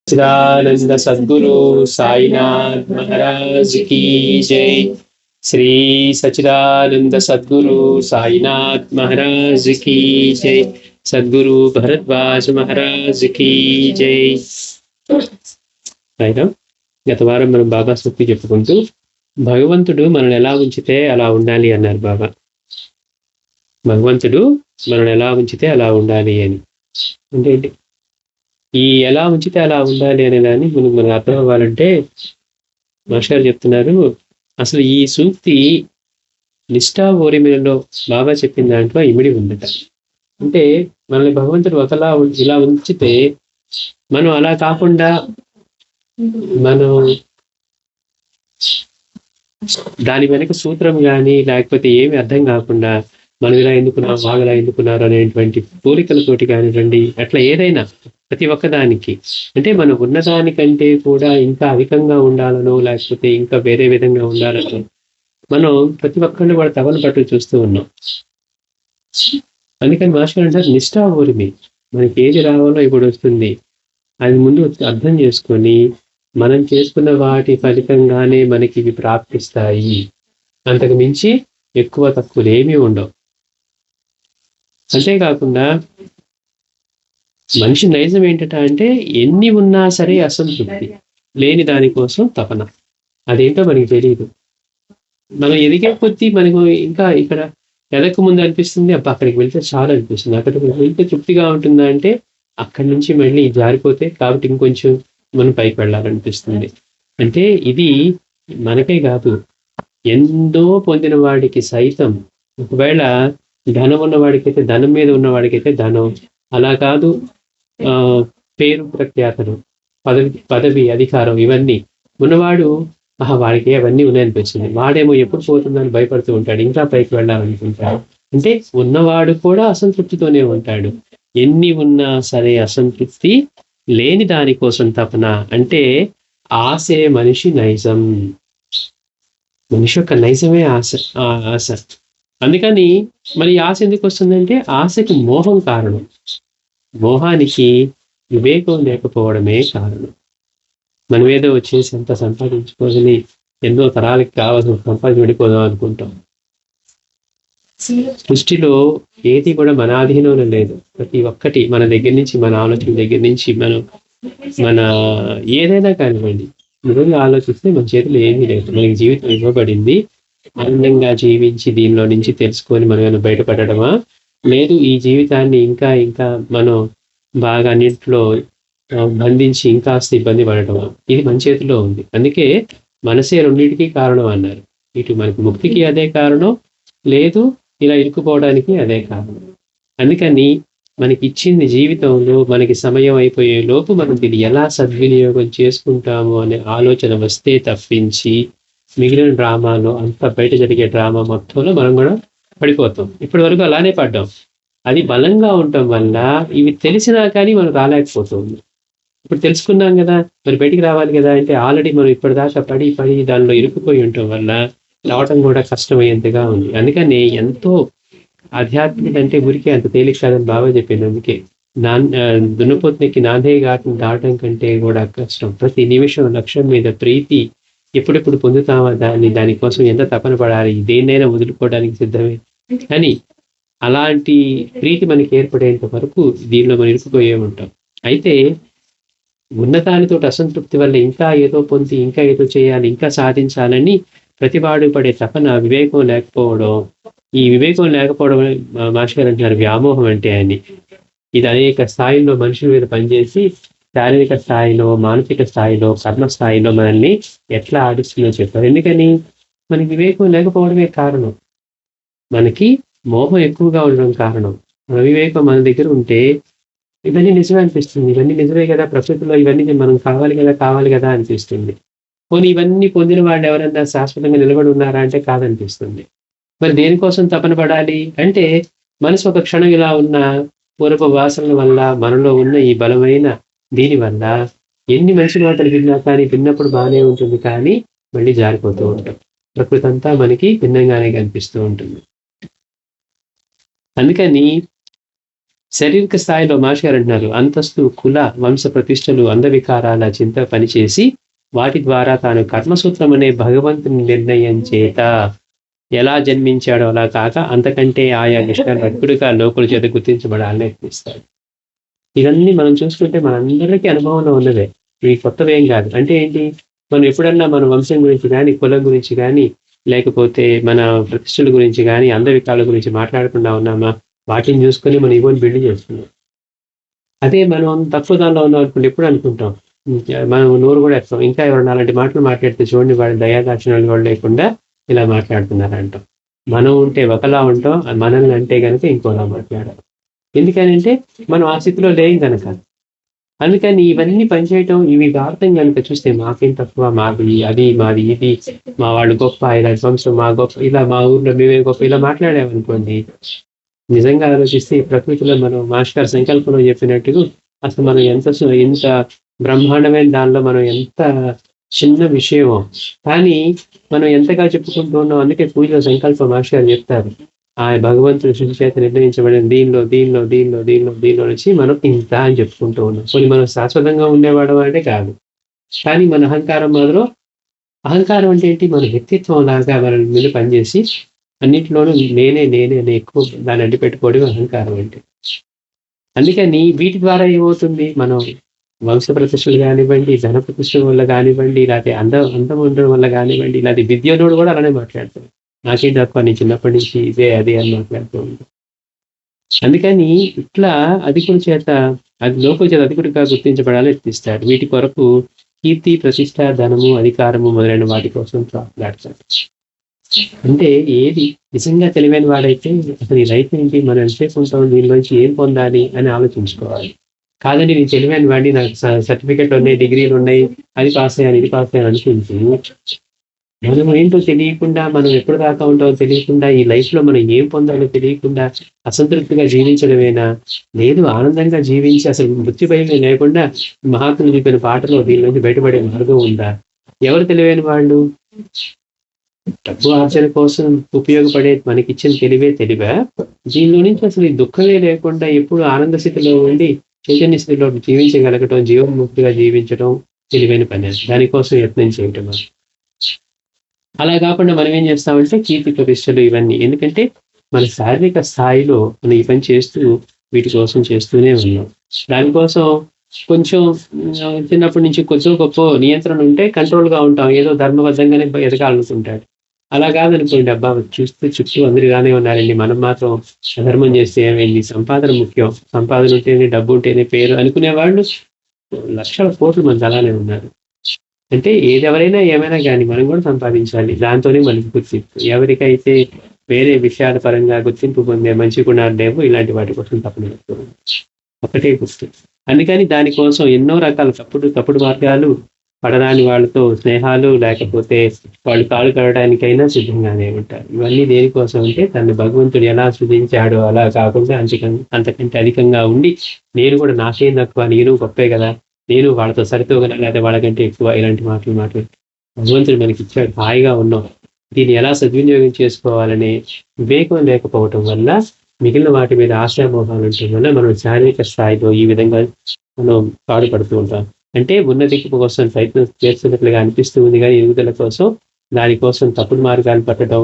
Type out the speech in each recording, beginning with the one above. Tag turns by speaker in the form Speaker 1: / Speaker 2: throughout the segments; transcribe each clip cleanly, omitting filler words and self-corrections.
Speaker 1: सच्चिदानंद सद्गुरु साईनाथ महाराज की जय। श्री सच्चिदानंद सद्गुरु साईनाथ महाराज की जय। सद्गुरु भरद्वाज महाराज की जय। అయినా గత వారం మనం బాబా సూక్తి చెప్పుకుంటూ భగవంతుడు మనల్ని ఎలా ఉంచితే అలా ఉండాలి అన్నారు బాబా. భగవంతుడు మనల్ని ఎలా ఉంచితే అలా ఉండాలి అని అంటే ఏంటి? ఈ ఎలా ఉంచితే అలా ఉండాలి అనే దాన్ని మనకు అర్థం అవ్వాలంటే మాస్టర్ చెప్తున్నారు, అసలు ఈ సూక్తి నిష్ఠా ఓరిమిలో బాబా చెప్పిన దాంట్లో ఇమిడి ఉందట. అంటే మనల్ని భగవంతుడు ఒకలా ఇలా ఉంచితే మనం అలా కాకుండా మనం దాని వెనక సూత్రం కానీ లేకపోతే ఏమి అర్థం కాకుండా మనం ఇలా ఎందుకున్నారు వాళ్ళు ఇలా ఎందుకున్నారు అనేటువంటి కోరికలతోటి కానివ్వండి, అట్లా ఏదైనా ప్రతి ఒక్కదానికి అంటే మనం ఉన్నదానికంటే కూడా ఇంకా అధికంగా ఉండాలనో లేకపోతే ఇంకా వేరే విధంగా ఉండాలనో మనం ప్రతి ఒక్కరిని కూడా తవన పట్టు చూస్తూ ఉన్నాం. అందుకని మాస్టర్ అంటారు నిష్ఠా ఊరిమి, మనకి ఏది రావాలో ఇప్పుడు వస్తుంది అది ముందు అర్థం చేసుకొని మనం చేసుకున్న వాటి ఫలితంగానే మనకి ఇవి ప్రాప్తిస్తాయి. అంతకు మించి ఎక్కువ తక్కువలు ఏమీ ఉండవు. అంతేకాకుండా మనిషి నైజం ఏంటట అంటే ఎన్ని ఉన్నా సరే అసంతృప్తి, లేని దానికోసం తపన. అదేంటో మనకి తెలియదు. మనం ఎదిగే కొద్దీ మనకు ఇంకా ఇక్కడ ఎదక ముందు అనిపిస్తుంది, అబ్బా అక్కడికి వెళ్తే చాలా అనిపిస్తుంది, అక్కడికి వెళ్తే తృప్తిగా ఉంటుందా అంటే అక్కడి నుంచి మళ్ళీ జారిపోతే కాబట్టి ఇంకొంచెం మనం పైకి వెళ్ళాలనిపిస్తుంది. అంటే ఇది మనకే కాదు, ఎంతో పొందిన వాడికి సైతం, ఒకవేళ ధనం ఉన్నవాడికైతే ధనం మీద ఉన్నవాడికైతే ధనం, అలా కాదు పేరు ప్రఖ్యాతలు పదవి అధికారం ఇవన్నీ ఉన్నవాడు వాడికి అవన్నీ ఉన్నాయనిపిస్తుంది. వాడేమో ఎప్పుడు పోతుందని భయపడుతూ ఉంటాడు, ఇంకా పైకి వెళ్ళాలనుకుంటాడు. అంటే ఉన్నవాడు కూడా అసంతృప్తితోనే ఉంటాడు. ఎన్ని ఉన్నా సరే అసంతృప్తి, లేని దానికోసం తపన. అంటే ఆశే మనిషి నైజం, మనిషి యొక్క నైజమే ఆశ. అందుకని మరి ఆశ ఎందుకు వస్తుందంటే ఆశకి మోహం కారణం, మోహానికి వివేకం లేకపోవడమే కారణం. మనం ఏదో వచ్చేసి ఎంత సంపాదించుకోవాలని ఎన్నో తరాలకి కావాల్సిన సంపాదించి వెళ్ళిపోదాం అనుకుంటాం. సృష్టిలో ఏది కూడా మన ఆధీనంలో లేదు. ప్రతి ఒక్కటి మన దగ్గర నుంచి, మన ఆలోచన దగ్గర నుంచి మన ఏదైనా కానివ్వండి, నిజంగా ఆలోచిస్తే మన చేతిలో ఏమీ లేదు. మనకి జీవితం ఇవ్వబడింది, ఆనందంగా జీవించి దీనిలో నుంచి తెలుసుకొని మనం బయటపడడమా, లేదు ఈ జీవితాన్ని ఇంకా ఇంకా మనం బాగా అన్నింటిలో బంధించి ఇంకాస్త ఇబ్బంది పడటమా, ఇది మన చేతిలో ఉంది. అందుకే మనసే రెండింటికి కారణం అన్నారు. ఇటు మనకి ముక్తికి అదే కారణం, లేదు ఇలా ఇరుక్కుపోవడానికి అదే కారణం. అందుకని మనకి ఇచ్చింది జీవితంలో మనకి సమయం అయిపోయే లోపు మనం దీన్ని ఎలా సద్వినియోగం చేసుకుంటాము అనే ఆలోచన వస్తే తప్పించి మిగిలిన డ్రామాలో అంతా బయట జరిగే డ్రామా మొత్తంలో మనం కూడా పడిపోతాం. ఇప్పటి వరకు అలానే పడ్డాం. అది బలంగా ఉండటం వల్ల ఇవి తెలిసినా కానీ మనం రాలేకపోతుంది. ఇప్పుడు తెలుసుకున్నాం కదా, మరి బయటికి రావాలి కదా అంటే ఆల్రెడీ మనం ఇప్పటిదాకా పడి దానిలో ఇరుక్కుపోయి ఉండటం వల్ల రావటం కూడా కష్టమయ్యేంతగా ఉంది. అందుకని ఎంతో ఆధ్యాత్మిక అంటే ఊరికే అంత తేలిక కాదని బాబా చెప్పింది. అందుకే దున్నపోతునికి నాందే ఘాటును దాటం కంటే కూడా కష్టం. ప్రతి నిమిషం లక్ష్యం మీద ప్రీతి ఎప్పుడెప్పుడు పొందుతామా దానికోసం ఎంత తపన పడాలి, దేన్నైనా వదులుకోవడానికి సిద్ధమే. కానీ అలాంటి ప్రీతి మనకి ఏర్పడేంత వరకు దీనిలో మనం ఇరుక్కుపోయే ఉంటాం. అయితే ఉన్నతానితో అసంతృప్తి వల్ల ఇంకా ఏదో పొంది, ఇంకా ఏదో చేయాలి, ఇంకా సాధించాలని ప్రతివాడు పడే తపన వివేకం లేకపోవడం. ఈ వివేకం లేకపోవడం మాస్టర్ అంటున్నారు వ్యామోహం అంటే అని. ఇది అనేక స్థాయిల్లో మనుషుల మీద పనిచేసి శారీరక స్థాయిలో, మానసిక స్థాయిలో, కర్మ స్థాయిలో మనల్ని ఎట్లా ఆడిస్తుందో చెప్పారు. ఎందుకని మనకి వివేకం లేకపోవడమే కారణం, మనకి మోహం ఎక్కువగా ఉండడం కారణం. వివేకం మన దగ్గర ఉంటే ఇవన్నీ నిజమే అనిపిస్తుంది, ఇవన్నీ నిజమే కదా, ప్రకృతిలో ఇవన్నీ మనం కావాలి కదా అనిపిస్తుంది. పోనీ ఇవన్నీ పొందిన వాళ్ళు ఎవరన్నా శాశ్వతంగా నిలబడి ఉన్నారా అంటే కాదనిపిస్తుంది. మరి దేనికోసం తపన పడాలి అంటే మనసు ఒక క్షణం ఇలా ఉన్న పూర్వపు వాసనల వల్ల, మనలో ఉన్న ఈ బలమైన దీని వల్ల ఎన్ని మనిషి మాటలు విన్నా కానీ విన్నప్పుడు బాగానే ఉంటుంది, కానీ మళ్ళీ జారిపోతూ ఉంటాం. ప్రకృతి అంతా మనకి భిన్నంగానే కనిపిస్తూ ఉంటుంది. అందుకని శారీరక స్థాయిలో మాస్టర్ గారు అంటున్నారు, అంతస్తు, కుల, వంశ ప్రతిష్టలు, అందవికారాల చింత పనిచేసి వాటి ద్వారా తాను కర్మసూత్రం అనే భగవంతుని నిర్ణయం చేత ఎలా జన్మించాడో అలా కాక అంతకంటే ఆయా నిష్ఠాలు అద్భుతంగా లోకుల చేత గుర్తించబడాలని యత్నిస్తాడు. ఇవన్నీ మనం చూసుకుంటే మనందరికీ అనుభవంలో ఉన్నవే, ఇవి కొత్తవేం కాదు. అంటే ఏంటి, మనం ఎప్పుడన్నా మన వంశం గురించి కానీ, కులం గురించి కానీ, లేకపోతే మన ప్రతిష్టల గురించి కానీ, అందవికాల గురించి మాట్లాడకుండా ఉన్నామా? వాటిని చూసుకొని మనం ఇవన్నీ బిల్డ్ చేస్తున్నాం. అదే మనం తక్కువ దానిలో ఉన్నాం అనుకుంటే ఎప్పుడు అనుకుంటాం, మనం నోరు కూడా ఎత్తాం, ఇంకా ఎవరన్నా అలాంటి మాటలు మాట్లాడితే చూడండి వాడి దయాదాక్షిణాలు కూడా లేకుండా ఇలా మాట్లాడుతున్నారు అంటాం. మనం ఉంటే ఒకలా ఉంటాం, మనల్ని అంటే కనుక ఇంకోలా మాట్లాడాలి. ఎందుకనంటే మనం ఆ స్థితిలో లేం కనుక. అందుకని ఇవన్నీ పనిచేయటం, ఇవి భారతం కనుక చూస్తే మాకేం తక్కువ, మాది అది, మాది ఇది, మా వాళ్ళు గొప్ప, ఇలా వంశం మా గొప్ప, ఇలా మా ఊర్లో మేమే గొప్ప, ఇలా మాట్లాడామనుకోండి, నిజంగా ఆలోచిస్తే ఈ ప్రకృతిలో మనం మాస్టర్ సంకల్పంలో చెప్పినట్టుగా అసలు మనం ఎంత బ్రహ్మాండమైన దానిలో మనం ఎంత చిన్న విషయమో, కానీ మనం ఎంతగా చెప్పుకుంటూ ఉన్నాం. అందుకే పూజలో సంకల్ప మాస్టర్ చెప్తారు, ఆ భగవంతుడి సృష్టి చేత నిర్ణయించబడిన దీనిలో దీనిలో దీనిలో దీనిలో దీనిలో నుంచి మనం ఇంత అని చెప్పుకుంటూ ఉన్నాం. కొన్ని మనం శాశ్వతంగా ఉండేవాడు అంటే కాదు, కానీ మన అహంకారం మాత్రం, అహంకారం అంటే ఏంటి, మన వ్యక్తిత్వం లాగా మన మీద పనిచేసి అన్నింటిలోనూ నేనే నేనే అని ఎక్కువ దాన్ని అడ్డు పెట్టుకోవడం అహంకారం అంటే. అందుకని వీటి ద్వారా ఏమవుతుంది, మనం వంశ ప్రతిష్టలు కానివ్వండి, ధన ప్రతిష్టల వల్ల కానివ్వండి, లేకపోతే అందం ఉండడం వల్ల కానివ్వండి, లేకపోతే విద్యలోడు కూడా అలానే మాట్లాడతాడు, నాకేం తక్కువ, నేను చిన్నప్పటి నుంచి ఇదే అదే అని మాట్లాడుతూ ఉంటాం. అందుకని ఇట్లా అధికుడి చేత, అది లోకుల చేత అధికుడిగా గుర్తించబడాలని యత్నిస్తాడు. వీటి కొరకు కీర్తి, ప్రతిష్ట, ధనము, అధికారము మొదలైన వాటి కోసం ప్రాకులాడతాడు. అంటే ఏది నిజంగా తెలివైన వాడైతే అసలు ఈ లైఫ్ ఏంటి, మనం ఎంతసేపు ఉంటాం, దీనిలోంచి ఏం పొందాలి అని ఆలోచించుకోవాలి. కాదండి నేను తెలివైన వాడిని, నాకు సర్టిఫికెట్లు ఉన్నాయి, డిగ్రీలు ఉన్నాయి, అది పాస్ అయ్యాను ఇది పాస్ అయ్యాను అనుకుంటూ మనం ఏంటో తెలియకుండా, మనం ఎప్పుడు దాకా ఉంటామో తెలియకుండా, ఈ లైఫ్ లో మనం ఏం పొందాలో తెలియకుండా అసంతృప్తిగా జీవించడమేనా? లేదు, ఆనందంగా జీవించి అసలు మృత్యు భయమే లేకుండా మహాత్ములు చెప్పిన పాటలో దీని నుంచి బయటపడే మార్గం ఉందా? ఎవరు తెలివైన వాళ్ళు? డబ్బు ఆర్జన కోసం ఉపయోగపడే మనకిచ్చిన తెలివా? దీనిలో నుంచి అసలు ఈ దుఃఖమే లేకుండా ఎప్పుడు ఆనంద స్థితిలో ఉండి చైతన్య స్థితిలో జీవించగలగటం, జీవన్ముక్తిగా జీవించడం తెలివైన పని. దానికోసం యత్నం చేయటం. అలా కాకుండా మనం ఏం చేస్తామంటే కీర్తి ప్రతిష్టలు ఇవన్నీ, ఎందుకంటే మన శారీరక స్థాయిలో మనం ఈ పని చేస్తూ వీటి కోసం చేస్తూనే ఉన్నాం. దానికోసం కొంచెం చిన్నప్పటి నుంచి కొంచెం గొప్ప నియంత్రణ ఉంటే కంట్రోల్గా ఉంటాం, ఏదో ధర్మబద్ధంగానే ఎదగాలనుకుంటాడు. అలా కాదనుకోండి, అబ్బా చూస్తే చుట్టూ అందరు ఇలానే ఉన్నారండి, మనం మాత్రం అధర్మం చేస్తే ఏమైంది, సంపాదన ముఖ్యం, సంపాదన ఉంటేనే డబ్బు ఉంటేనే పేరు అనుకునే వాళ్ళు లక్షల కోట్లు మంది అలానే ఉన్నారు. అంటే ఎవరైనా ఏమైనా కానీ మనం కూడా సంపాదించాలి, దాంతోనే మనకి గుర్తింపు. ఎవరికైతే వేరే విషయాల పరంగా గుర్తింపు పొందే మంచి గుణాలు లేవు, ఇలాంటి వాటి కోసం తప్పని ఒకటే గుర్తు. అందుకని దానికోసం ఎన్నో రకాల తప్పుడు మార్గాలు, పడరాని వాళ్ళతో స్నేహాలు, లేకపోతే వాళ్ళు కాలు కడడానికైనా సిద్ధంగానే ఉంటారు. ఇవన్నీ దేనికోసం అంటే తను భగవంతుడు ఎలా సృజించాడో అలా కాకుండా అంతకంటే అధికంగా ఉండి, నేను కూడా నాకేం తక్కువ, నేను గొప్పే కదా, నేను వాళ్ళతో సరితూగల, లేదా వాళ్ళకంటే ఎక్కువ, ఇలాంటి మాటలు భగవంతుడు మనకి ఇచ్చాడు, హాయిగా ఉన్నాం. దీన్ని ఎలా సద్వినియోగం చేసుకోవాలనే వివేకం లేకపోవటం వల్ల, మిగిలిన వాటి మీద ఆశామోహాలు ఉండటం వల్ల మనం శారీరక స్థాయిలో ఈ విధంగా మనం పాడుపడుతూ ఉంటాం. అంటే ఉన్నతి కోసం ప్రయత్నం చేస్తున్నట్లుగా అనిపిస్తూ ఉంది, కానీ ఎదుగుదల కోసం, దానికోసం తప్పుడు మార్గాలు పట్టడం,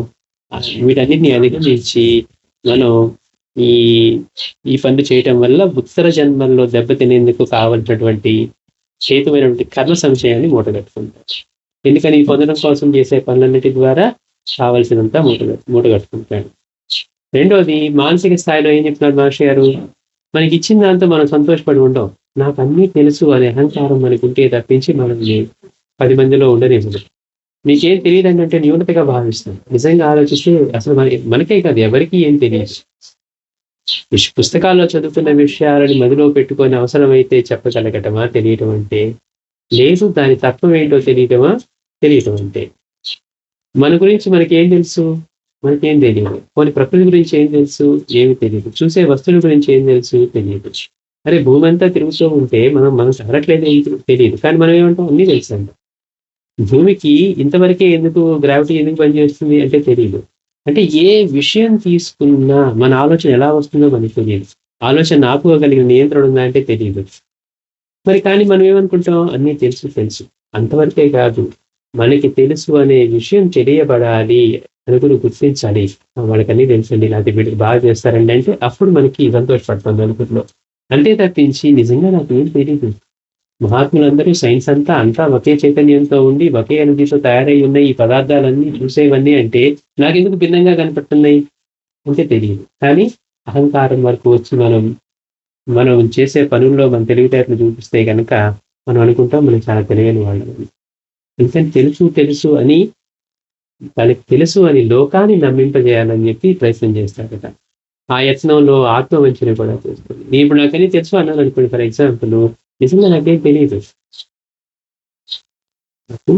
Speaker 1: వీటన్నిటిని అధిగమించి మనం ఈ పనులు చేయటం వల్ల ఉత్తర జన్మల్లో దెబ్బతినేందుకు కావలసినటువంటి చేతుమైనటువంటి కర్మ సంశయాన్ని మూటగట్టుకుంటారు. ఎందుకని ఈ పొందడం కోసం చేసే పనులన్నిటి ద్వారా కావలసినంత మూటగట్టుకుంటాడు. రెండోది, మానసిక స్థాయిలో ఏం చెప్తున్నారు మహర్షి గారు, మనకి ఇచ్చిన దాంతో మనం సంతోషపడి ఉంటాం. నాకు అన్నీ తెలుసు అనే అహంకారం మనకు ఉంటే తప్పించి మనల్ని 10 మందిలో ఉండనివ్వదు. మీకేం తెలియదు అంటే న్యూనతగా భావిస్తాం. నిజంగా ఆలోచిస్తే అసలు మనకే కాదు, ఎవరికి ఏం తెలియదు. పుస్తకాల్లో చదువుతున్న విషయాలను మదిలో పెట్టుకొని అవసరమైతే చెప్పగలగటమా తెలియటం అంటే, లేదు దాని తత్వం ఏంటో తెలియటం అంటే. మన గురించి మనకేం తెలుసు, మనకేం తెలియదు. కొన్ని ప్రకృతి గురించి ఏం తెలుసు, ఏమి తెలియదు. చూసే వస్తువుల గురించి ఏం తెలుసు, తెలియదు. అరే భూమి అంతా తిరుగుతూ ఉంటే మనం సగరట్లేదు తెలియదు, కానీ మనం ఏమంటాం అన్నీ తెలుసు అంటాం. భూమికి ఇంతవరకే ఎందుకు గ్రావిటీ ఎందుకు పనిచేస్తుంది అంటే తెలియదు. అంటే ఏ విషయం తీసుకున్నా మన ఆలోచన ఎలా వస్తుందో మనకు తెలియదు. ఆలోచన ఆపుకోగలిగిన నియంత్రణ ఉందా అంటే తెలియదు. మరి కానీ మనం ఏమనుకుంటాం, అన్నీ తెలుసు. అంతవరకే కాదు, మనకి తెలుసు అనే విషయం తెలియబడాలి, నలుగురు గుర్తించాలి. వాళ్ళకన్నీ తెలుసండి, లేకపోతే వీళ్ళు బాగా చేస్తారండి అంటే అప్పుడు మనకి సంతోషపడతాం నలుగురిలో. అంతే తప్పించి నిజంగా నాకేం తెలీదు. మహాత్ములందరూ సైన్స్ అంతా ఒకే చైతన్యంతో ఉండి, ఒకే ఎనర్జీతో తయారై ఉన్న ఈ పదార్థాలన్నీ చూసేవన్నీ అంటే నాకెందుకు భిన్నంగా కనపడుతున్నాయి అంటే తెలియదు. కానీ అహంకారం వరకు వచ్చి మనం చేసే పనుల్లో మన తెలివితేటలు చూపిస్తే గనక మనం అనుకుంటాం మనం చాలా తెలివైన వాళ్ళని. ఎందుకంటే తెలుసు అని, తనకి తెలుసు అని లోకాన్ని నమ్మింపజేయాలని చెప్పి ప్రయత్నం చేస్తాడట. ఆ యత్నంలో ఆత్మవంచన కూడా చేస్తుంది. నేను ఇప్పుడు నాకన్నీ తెలుసు అన్నాను అనుకోండి, ఫర్ ఎగ్జాంపుల్, నిజంగా నాకేం తెలియదు. నాకు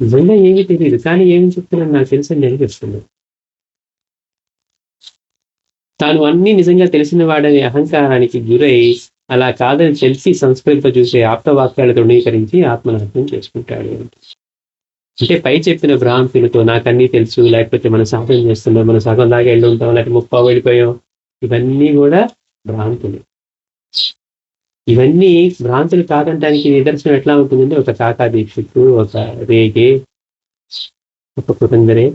Speaker 1: నిజంగా ఏమీ తెలియదు, కానీ ఏమి చెప్తున్నాను నాకు తెలుసని నేను చెప్తున్నాను. తాను అన్నీ నిజంగా తెలిసిన వాడని అహంకారానికి గురై అలా కాదని తెలిసి సంస్కృతితో చూసే ఆప్తవాక్యాలు తృణీకరించి ఆత్మనాశనం చేసుకుంటాడు. అంటే పై చెప్పిన భ్రాంతులతో నాకన్నీ తెలుసు, లేకపోతే మనం సాధన చేస్తున్నాం, మనం సగం దాకా వెళ్ళి ఉంటాం, లేకపోతే ముప్పావు వెళ్ళిపోయాం, ఇవన్నీ కూడా భ్రాంతులు. ఇవన్నీ భ్రాంతులు కాదంటానికి నిదర్శనం ఎట్లా ఉంటుందంటే ఒక కాకా దీక్షిత్తు, ఒక రేగే, ఒక పురందరే,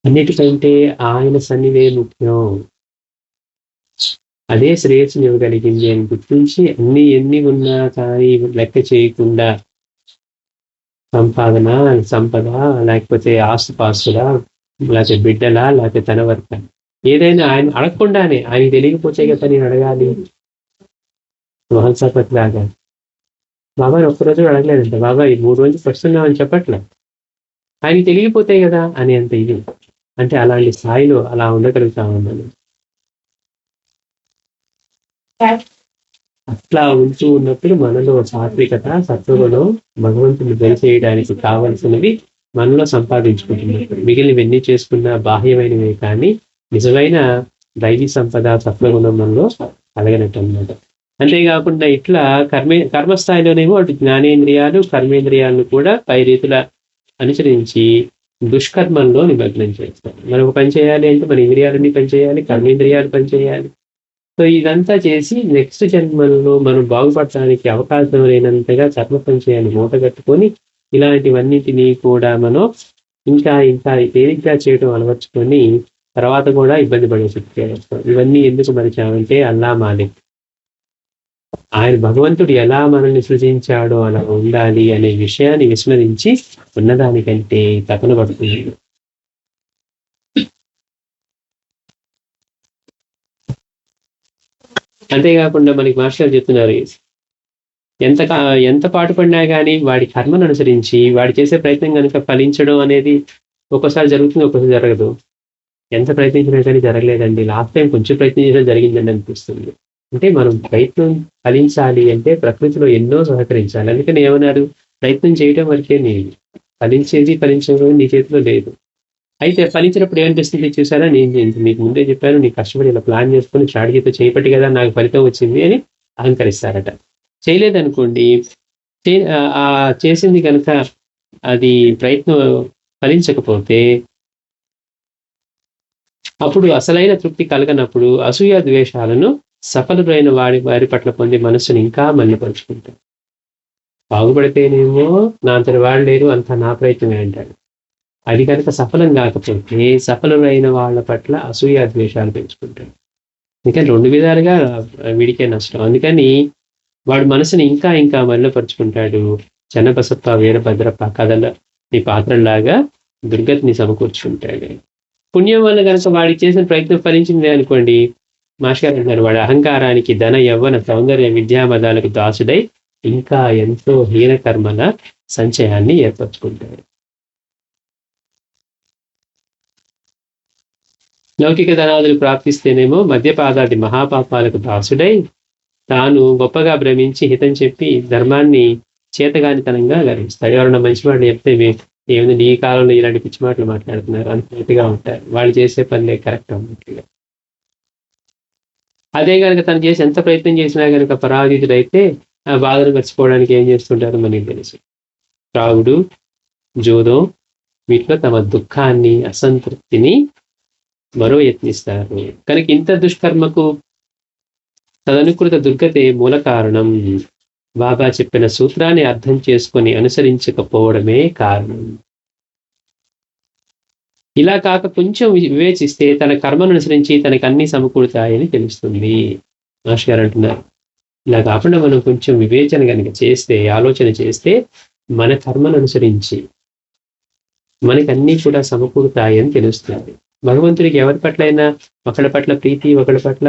Speaker 1: అన్నిటికంటే ఆయన సన్నిధే ముఖ్యం, అదే శ్రేయస్సుని ఇవ్వగలిగింది అని గుర్తించి అన్ని ఎన్ని ఉన్నా కానీ లెక్క చేయకుండా సంపద, లేకపోతే ఆస్తుపాస్తుల, లేకపోతే బిడ్డలా, లేకపోతే తన వర్క, ఏదైనా ఆయన అడగకుండానే, ఆయన తెలియకపోతే కదా నేను అడగాలి. మహల్సాపతి లాగా బాబాయ్ ఒక్కరోజు అడగలేదంట, బాబాయ్ 3 రోజులు పడుతున్నామని చెప్పట్లే, ఆయనకి తెలియపోతే కదా అని అంత ఇది. అంటే అలాంటి స్థాయిలో అలా ఉండగలుగుతాము మనం. అట్లా ఉంటూ ఉన్నప్పుడు మనలో సాత్వికత, సత్వగుణం, భగవంతుని దయచేయడానికి కావలసినవి మనలో సంపాదించుకుంటున్నప్పుడు మిగిలినవన్నీ చేసుకున్న బాహ్యమైనవే కానీ నిజమైన దైవీ సంపద, సత్వగుణం మనలో కలగనట్టు అన్నమాట. అంతేకాకుండా ఇట్లా కర్మస్థాయిలోనేమో అటు జ్ఞానేంద్రియాలు, కర్మేంద్రియాలను కూడా పై రీతుల అనుసరించి దుష్కర్మంలో నిమగ్నం చేస్తాం. మనం ఒక పని చేయాలి అంటే మన ఇంద్రియాలన్నీ పనిచేయాలి, కర్మేంద్రియాలు పనిచేయాలి. సో ఇదంతా చేసి నెక్స్ట్ జన్మల్లో మనం బాగుపడటానికి అవకాశం లేనంతగా కర్మ పనిచేయాలి మూటగట్టుకొని, ఇలాంటివన్నిటినీ కూడా మనం ఇంకా తేలిగ్గా చేయడం అలవర్చుకొని తర్వాత కూడా ఇబ్బంది పడే స్థితికి వస్తాం. ఇవన్నీ ఎందుకు మరిచామంటే అల్లా మాలిక్, ఆయన భగవంతుడు ఎలా మనల్ని సృజించాడో అలా ఉండాలి అనే విషయాన్ని విస్మరించి ఉన్నదానికంటే తపన పడుతుంది. అంతేకాకుండా మనకి మాస్టర్ చెప్తున్నారు, ఎంత పాటుపడినా కానీ వాడి కర్మను అనుసరించి వాడి చేసే ప్రయత్నం కనుక ఫలించడం అనేది ఒక్కోసారి జరుగుతుంది, ఒక్కోసారి జరగదు. ఎంత ప్రయత్నించినా కానీ జరగలేదండి, లాస్ట్ టైం కొంచెం ప్రయత్నం చేసినా జరిగిందండి అనిపిస్తుంది. అంటే మనం ప్రయత్నం ఫలించాలి అంటే ప్రకృతిలో ఎన్నో సహకరించాలి. అందుకని ఏమన్నారు, ప్రయత్నం చేయడం వరకే నేను, ఫలించడం నీ చేతిలో లేదు. అయితే ఫలించినప్పుడు ఏమనిపిస్తుంది చూసారా, నేను మీకు ముందే చెప్పాను, నీ కష్టపడి ఇలా ప్లాన్ చేసుకుని స్ట్రాటజీతో చేయబట్టి కదా నాకు ఫలితం వచ్చింది అని అహంకరిస్తారట. చేయలేదనుకోండి, చేసింది కనుక అది ప్రయత్నం ఫలించకపోతే అప్పుడు అసలైన తృప్తి కలగనప్పుడు అసూయ ద్వేషాలను సఫలుడైన వారి పట్ల పొందే మనస్సును ఇంకా మలినపరుచుకుంటాడు. బాగుపడితేనేమో నా అంతటి వాడు లేరు, అంతా నా ప్రయత్నమే అంటాడు. అది కనుక సఫలం కాకపోతే సఫలులైన వాళ్ళ పట్ల అసూయ ద్వేషాలు పెంచుకుంటాడు. అందుకని 2 విధాలుగా వీడికే నష్టం. అందుకని వాడు మనసుని ఇంకా మలినపరుచుకుంటాడు. చెన్నబసప్ప, వీరభద్రప్ప కథల ఈ పాత్రలాగా దుర్గతిని సమకూర్చుకుంటాడు. పుణ్యం వల్ల కనుక వాడికి చేసిన ప్రయత్నం ఫలించింది అనుకోండి, మాస్టర్ అంటారు, వాడి అహంకారానికి, ధన యవ్వన సౌందర్య విద్యామదాలకు దాసుడై ఇంకా ఎంతో హీన కర్మల సంచయాన్ని ఏర్పరచుకుంటాడు. లౌకిక ధనాదులు ప్రాప్తిస్తేనేమో మద్యపాదాది మహాపాపాలకు దాసుడై తాను గొప్పగా భ్రమించి హితం చెప్పి ధర్మాన్ని చేతగానితనంగా గర్విస్తాడు. ఎవరన్నా మంచి మాటలు చెప్తే ఏమైంది నీ కాలంలో ఇలాంటి పిచ్చి మాటలు మాట్లాడుతున్నారు అన్నట్టుగా ఉంటారు. వాళ్ళు చేసే పనులే కరెక్ట్ అన్నట్టుగా. అదే కనుక తను చేసి ఎంత ప్రయత్నం చేసినా కనుక పరాజితుడైతే ఆ బాధను మర్చిపోవడానికి ఏం చేస్తుంటారో మనకి తెలుసు. త్రాగుడు, జూదం, వీటిలో తమ దుఃఖాన్ని, అసంతృప్తిని మరో యత్నిస్తారు. కనుక ఇంత దుష్కర్మకు తదనుకృత దుర్గతే మూల కారణం. బాబా చెప్పిన సూత్రాన్ని అర్థం చేసుకొని అనుసరించకపోవడమే కారణం. ఇలా కాక కొంచెం వివేచిస్తే తన కర్మను అనుసరించి తనకు అన్ని సమకూడతాయని తెలుస్తుంది. మాస్టర్ గారు అంటున్నారు, ఇలా కాకుండా మనం కొంచెం వివేచన కనుక చేస్తే, ఆలోచన చేస్తే మన కర్మను అనుసరించి మనకి అన్నీ కూడా సమకూడతాయని తెలుస్తుంది. భగవంతుడికి ఎవరి పట్లైనా ఒకళ్ళ పట్ల ప్రీతి, ఒకళ్ళ పట్ల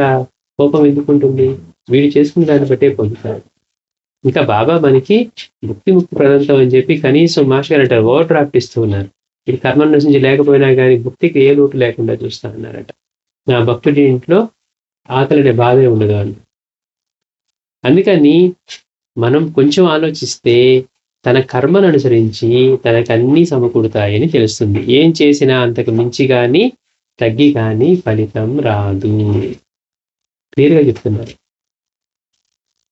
Speaker 1: కోపం ఎందుకుంటుంది? వీడు చేసుకున్న దాన్ని బట్టే పొందుతాడు. ఇంకా బాబా మనకి ముక్తి ప్రదంతం అని చెప్పి కనీసం మాస్టర్ గారు అంటారు, ఓవర్ డ్రాఫ్ట్ ఇస్తూ ఉన్నారు. ఇది కర్మను అనుసరించి లేకపోయినా కానీ భక్తికి ఏ లోటు లేకుండా చూస్తా అన్నారట. నా భక్తుడి ఇంట్లో ఆకలినే బాధే ఉండదు అని. అందుకని మనం కొంచెం ఆలోచిస్తే తన కర్మను అనుసరించి తనకు అన్నీ సమకూడతాయని తెలుస్తుంది. ఏం చేసినా అంతకు మించి కానీ తగ్గి కానీ ఫలితం రాదు. క్లియర్గా చెప్తున్నారు.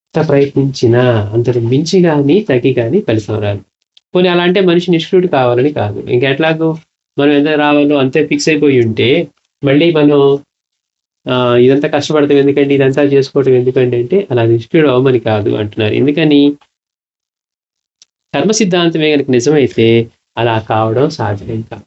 Speaker 1: ఎంత ప్రయత్నించినా అంతకు మించి కానీ తగ్గి కానీ ఫలితం రాదు. పోనీ అలా అంటే మనిషి నిష్ఠుడు కావాలని కాదు. ఇంకెట్లాగో మనం ఎంత రావాలో అంతే ఫిక్స్ అయిపోయి ఉంటే మళ్ళీ మనం ఇదంతా కష్టపడతాం ఎందుకండి, ఇదంతా చేసుకోవటం ఎందుకండి అంటే అలా నిష్ఠుడు అవ్వమని కాదు అంటున్నారు. ఎందుకని కర్మ సిద్ధాంతమే కనుక నిజమైతే అలా కావడం సాధ్యం కాదు.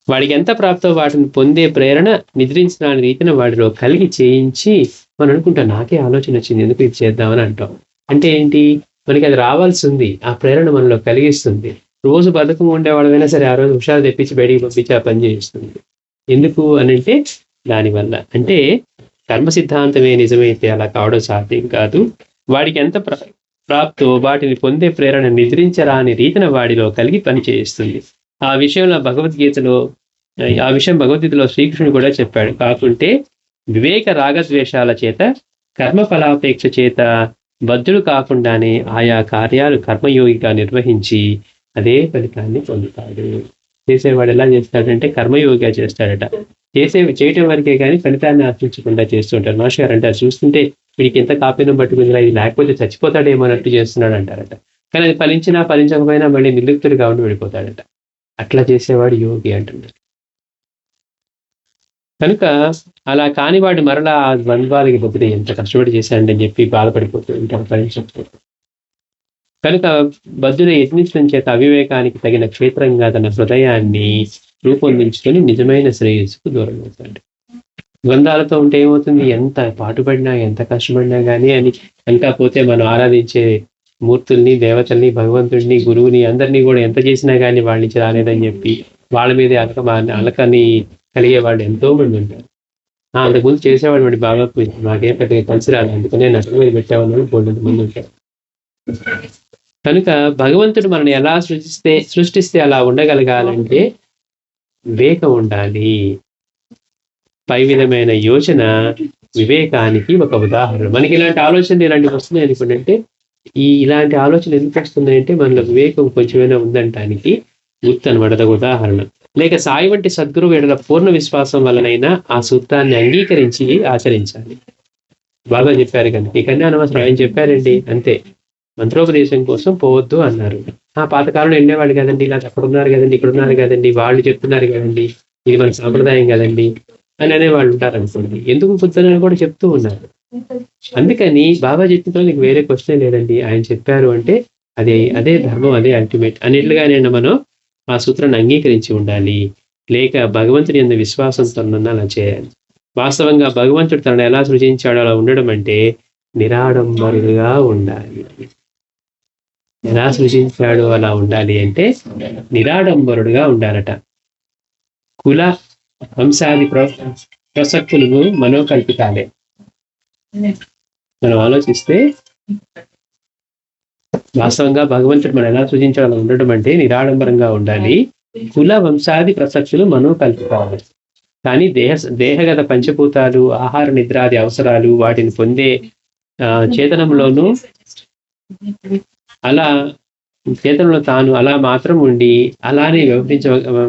Speaker 1: వాడికి ఎంత ప్రాప్తో వాటిని పొందే ప్రేరణ నిద్రించిన రీతిని వాడిలో కలిగి చేయించి మనం అనుకుంటాం, నాకే ఆలోచన వచ్చింది ఎందుకు ఇది చేద్దామని అంటాం. అంటే ఏంటి, మనకి అది రావాల్సి ఉంది. ఆ ప్రేరణ మనలో కలిగిస్తుంది. రోజు బతుకం ఉండేవాళ్ళమైనా సరే ఆ రోజు హుషారు తెప్పించి బయటికి పంపించి ఆ పని చేయిస్తుంది. ఎందుకు అని అంటే దానివల్ల. అంటే కర్మ సిద్ధాంతమే నిజమైతే అలా కావడం సాధ్యం కాదు. వాడికి ఎంత ప్రాప్తో వాటిని పొందే ప్రేరణ నిద్రించరాని రీతిన వాడిలో కలిగి పని చేయిస్తుంది. ఆ విషయం భగవద్గీతలో శ్రీకృష్ణుడు కూడా చెప్పాడు. కాకుంటే వివేక రాగద్వేషాల చేత కర్మఫలాపేక్ష చేత బద్ధుడు కాకుండానే ఆయా కార్యాలు కర్మయోగిగా నిర్వహించి అదే ఫలితాన్ని పొందుతాడు. చేసేవాడు ఎలా చేస్తాడంటే కర్మయోగిగా చేస్తాడట. చేయటం వరకే కానీ ఫలితాన్ని ఆశించకుండా చేస్తుంటారు. మాస్టర్ గారు అంటారు, చూస్తుంటే వీడికి ఎంత కాపీనం పట్టుకుందిరా, ఇది లేకపోతే చచ్చిపోతాడేమో అన్నట్టు చేస్తున్నాడు అంటారట. కానీ అది ఫలించినా ఫలించకపోయినా మళ్ళీ నిర్లిప్తుడిగా ఉండి వెళ్ళిపోతాడట. అట్లా చేసేవాడు యోగి అంటున్నాడు. కనుక అలా కానివాడు మరలా ఆ ద్వంద్వాలకి బదులు ఎంత కష్టపడి చేశాడని చెప్పి బాధపడిపోతూ ఉంటాడు, ఫలించకపోతే. కనుక బద్ధుడు యత్నించడం చేత అవివేకానికి తగిన క్షేత్రంగా తన హృదయాన్ని రూపొందించుకొని నిజమైన శ్రేయస్సుకు దూరం అవుతాడు. ద్వంద్వాలతో ఉంటే ఏమవుతుంది, ఎంత పాటుపడినా ఎంత కష్టపడినా కానీ అని ఇంకా పోతే మనం ఆరాధించే మూర్తుల్ని, దేవతల్ని, భగవంతుడిని, గురువుని అందరినీ కూడా ఎంత చేసినా కానీ వాళ్ళ నుంచి రాలేదని చెప్పి వాళ్ళ మీదే అలకని కలిగే వాళ్ళు ఎంతో మంది ఉంటారు. అంతకుముందు చేసేవాడు వాడి బాగా నాకేం పెద్దగా కలిసి రాలి, అందుకనే నష్టం మీద పెట్టేవాళ్ళు బోల్డంత మంది ఉంటారు. కనుక భగవంతుడు మనల్ని ఎలా సృష్టిస్తే అలా ఉండగలగాలంటే వివేకం ఉండాలి. పై విధమైన యోచన వివేకానికి ఒక ఉదాహరణ. మనకి ఇలాంటి ఆలోచనలు ఇలాంటివి వస్తున్నాయి అనుకుంటే ఇలాంటి ఆలోచనలు ఎందుకు వస్తున్నాయంటే మనలో వివేకం కొంచెమైనా ఉందంటానికి గుర్తు అనమాట, అదొక ఉదాహరణ. లేక సాయి వంటి సద్గురువు ఎడల పూర్ణ విశ్వాసం వలనైనా ఆ సూత్రాన్ని అంగీకరించి ఆచరించాలి. బాగా చెప్పారు కనుక ఇకన్నా అనవసరం, ఆయన చెప్పారండి అంతే. మంత్రోపదేశం కోసం పోవద్దు అన్నారు. పాతకాలంలో వెళ్ళేవాళ్ళు కదండి, ఇలా అక్కడ ఉన్నారు కదండి, ఇక్కడ ఉన్నారు కదండి, వాళ్ళు చెప్తున్నారు కదండి, ఇది మన సాంప్రదాయం కదండి అని అనేవాళ్ళు ఉంటారు అనుకోండి. ఎందుకు పొద్దున కూడా చెప్తూ ఉన్నారు. అందుకని బాబా చెప్పిన నీకు వేరే క్వశ్చన్ లేదండి, ఆయన చెప్పారు అంటే అదే ధర్మం, అదే అల్టిమేట్ అనేట్లుగానే మనం ఆ సూత్రాన్ని అంగీకరించి ఉండాలి. లేక భగవంతుని యందు విశ్వాసంతో అలా చేయాలి. వాస్తవంగా భగవంతుడు తనను ఎలా సృజించాడో అలా ఉండడం అంటే నిరాడంబరుగా ఉండాలి. ఎలా సృజించాడో అలా ఉండాలి అంటే నిరాడంబరుడుగా ఉండాలట. కుల వంశాది ప్రసక్తులు మనోకల్పితాలే. మనం ఆలోచిస్తే వాస్తవంగా భగవంతుడు మనం ఎలా సృజించాలో ఉండడం అంటే నిరాడంబరంగా ఉండాలి. కుల వంశాది ప్రసక్తులు మనోకల్పితాలు. కానీ దేహగత పంచభూతాలు, ఆహార నిద్రాది అవసరాలు, వాటిని పొందే చేతనంలోనూ అలా చేతనంలో తాను అలా మాత్రం ఉండి అలానే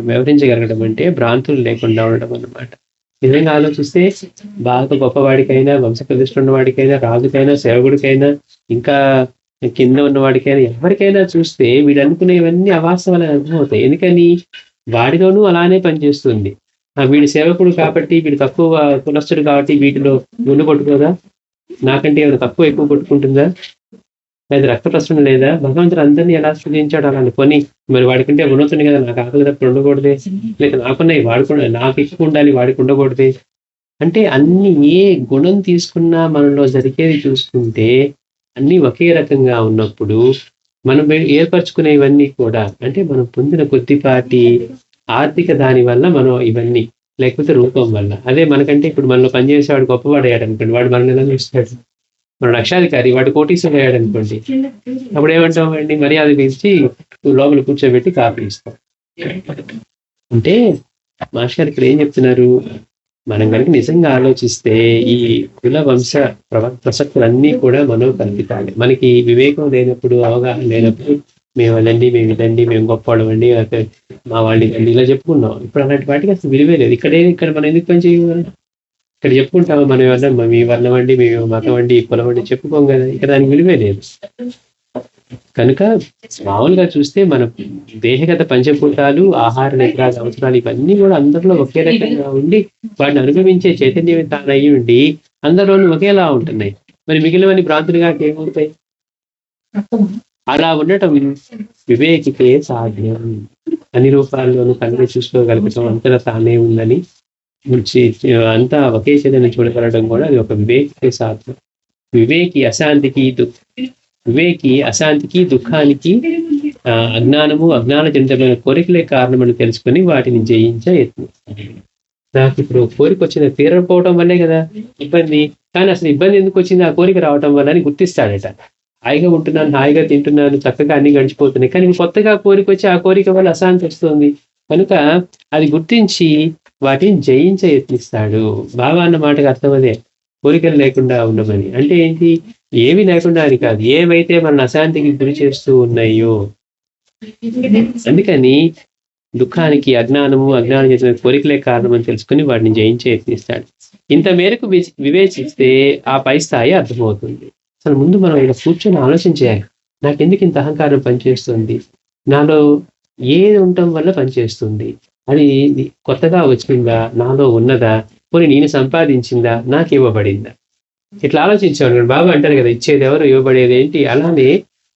Speaker 1: వ్యవహరించగలగడం అంటే భ్రాంతులు లేకుండా ఉండడం అన్నమాట. నిజంగా ఆలోచిస్తే బాగా గొప్పవాడికైనా, వంశప్రతిష్ఠ ఉన్నవాడికైనా, రాజుకైనా, సేవకుడికైనా, ఇంకా కింద ఉన్నవాడికైనా, ఎవరికైనా చూస్తే వీడు అనుకునేవన్నీ అవాస్తవాలని అర్థమవుతాయి. ఎందుకని వాడిలోనూ అలానే పనిచేస్తుంది. వీడి సేవకుడు కాబట్టి, వీడు తక్కువ కులస్తుడు కాబట్టి వీటిలో గుండు కొట్టుకోదా? నాకంటే ఏమైనా తక్కువ ఎక్కువ కొట్టుకుంటుందా? లేదా రక్త ప్రసరణ లేదా? భగవంతుడు అందరినీ ఎలా సృజించాడు అలాని కొని, మరి వాడికంటే ఉన్నతుంది కదా, నాకు ఆకలి తప్పుడు ఉండకూడదే, లేదా నాకున్నాయి వాడుకుండా నాకు ఎక్కువ ఉండాలి వాడికి ఉండకూడదే. అంటే అన్ని ఏ గుణం తీసుకున్నా మనలో జరిగేది చూసుకుంటే అన్నీ ఒకే రకంగా ఉన్నప్పుడు మనం ఏర్పరచుకునేవన్నీ కూడా అంటే మనం పొందిన కొద్దిపాటి ఆర్థిక దాని వల్ల మనం ఇవన్నీ, లేకపోతే రూపం వల్ల. అదే మనకంటే ఇప్పుడు మనలో పనిచేసేవాడు గొప్పవాడు అయ్యాడు అనుకోండి, వాడు మనల్ని ఎలా చూస్తాడు? మన లక్షాధికారి వాడు కోటీశ్వరుడు అయ్యాడు అనుకోండి, అప్పుడు ఏమంటాం అండి, మర్యాద ఇచ్చి లోపల కూర్చోబెట్టి కాఫీ ఇస్తాం. అంటే మాస్టర్ ఇక్కడ ఏం చెప్తున్నారు, మనం కనుక నిజంగా ఆలోచిస్తే ఈ కుల వంశ ప్రసక్తులన్నీ కూడా మనో కల్పితాలి. మనకి వివేకం లేనప్పుడు, అవగాహన లేనప్పుడు మేము అదండి, మేము ఇదండి, మేము గొప్పవాళ్ళం అండి, మా వాళ్ళు ఇదండి ఇలా చెప్పుకున్నాం. ఇప్పుడు అలాంటి వాటికి అసలు విలువే లేదు. ఇక్కడ మనం ఎందుకు పని చేయాలి? ఇక్కడ చెప్పుకుంటాము మనం ఏమన్నా మీ వర్ణం అండి, మేము మతం అండి, కులం అండి చెప్పుకోం కదా, ఇక్కడ దానికి విలువే లేదు. కనుక మామూలుగా చూస్తే మన దేహగత పంచభూతాలు, ఆహార నిద్రాల అవసరాలు ఇవన్నీ కూడా అందరిలో ఒకే రకంగా ఉండి వాటిని అనుభవించే చైతన్యం తానయ్యి ఉండి అందరిలోనూ ఒకేలా ఉంటున్నాయి. మరి మిగిలినవన్నీ భ్రాంతులుగా ఏమవుతాయి? అలా ఉండటం వివేకికే సాధ్యం. అన్ని రూపాల్లోనూ కనుక చూసుకోగలగటం అంతటా తానే ఉందని అంతా ఒకే చైతన్యం చూడగలగడం కూడా అది ఒక వివేకికే సాధ్యం. వివేకి అశాంతికి దుఃఖానికి అజ్ఞానము, అజ్ఞాన జనితమైన కోరికలే కారణమని తెలుసుకొని వాటిని జయించే యత్నం. నాకు ఇప్పుడు కోరిక వచ్చిన తీరకపోవటం వల్లే కదా ఇబ్బంది, కానీ అసలు ఇబ్బంది ఎందుకు వచ్చింది? ఆ కోరిక రావటం వల్ల అని గుర్తిస్తాడట. హాయిగా ఉంటున్నాను, హాయిగా తింటున్నాను, చక్కగా అన్ని గడిచిపోతున్నాయి, కానీ కొత్తగా కోరిక వచ్చి ఆ కోరిక వల్ల అశాంతి వస్తుంది. కనుక అది గుర్తించి వాటిని జయించే యత్నిస్తాడు. బాబా అన్న మాటకు అర్థం అదే, కోరికలు లేకుండా ఉండమని. అంటే ఏంటి? ఏవి లేకుండా అని కాదు, ఏవైతే మన అశాంతికి గురి చేస్తూ ఉన్నాయో. అందుకని దుఃఖానికి అజ్ఞానము, అజ్ఞానం చేసిన కోరికలే కారణం అని తెలుసుకుని వాటిని జయించే యత్నిస్తాడు. ఇంత మేరకు వివేచిస్తే ఆ పై స్థాయి అర్థమవుతుంది. అసలు ముందు మనం ఇలా కూర్చొని ఆలోచించేయాలి, నాకెందుకు ఇంత అహంకారం పనిచేస్తుంది, నాలో ఏది ఉండటం వల్ల పనిచేస్తుంది, అది కొత్తగా వచ్చిందా, నాలో ఉన్నదా, పోనీ నేను సంపాదించిందా, నాకు ఇవ్వబడిందా? ఇట్లా ఆలోచించాను. బాబా అంటారు కదా, ఇచ్చేది ఎవరు, ఇవ్వబడేది ఏంటి. అలానే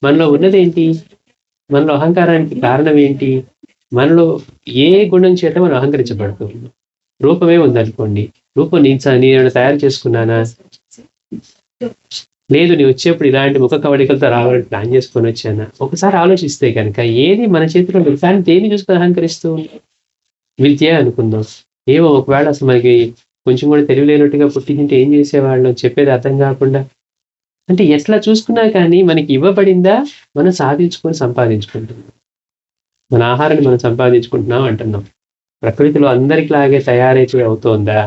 Speaker 1: మనలో ఉన్నదేంటి, మనలో అహంకారానికి కారణం ఏంటి, మనలో ఏ గుణం చేత మనం అహంకరించబడుతూ ఉన్నాం. రూపమే ఉందనుకోండి, రూపం నేను తయారు చేసుకున్నానా? లేదు, నీ వచ్చేప్పుడు ఇలాంటి ముఖ కవళికలతో రావాలని ప్లాన్ చేసుకొని వచ్చానా? ఒకసారి ఆలోచిస్తే కనుక ఏది మన చేతిలో లేదు, కానీ దేన్ని చూసుకొని అహంకరిస్తూ ఉన్నాం? విద్య అనుకుందాం, ఏమో ఒకవేళ అసలు మనకి కొంచెం కూడా తెలియలేనట్టుగా పుట్టింటే ఏం చేసేవాళ్ళం, చెప్పేది అర్థం కాకుండా. అంటే ఎట్లా చూసుకున్నా కానీ మనకి ఇవ్వబడిందా, మనం సాధించుకొని సంపాదించుకుంటున్నాం. మన ఆహారాన్ని మనం సంపాదించుకుంటున్నాం అంటున్నాం. ప్రకృతిలో అందరికిలాగే తయారైతే అవుతోందా,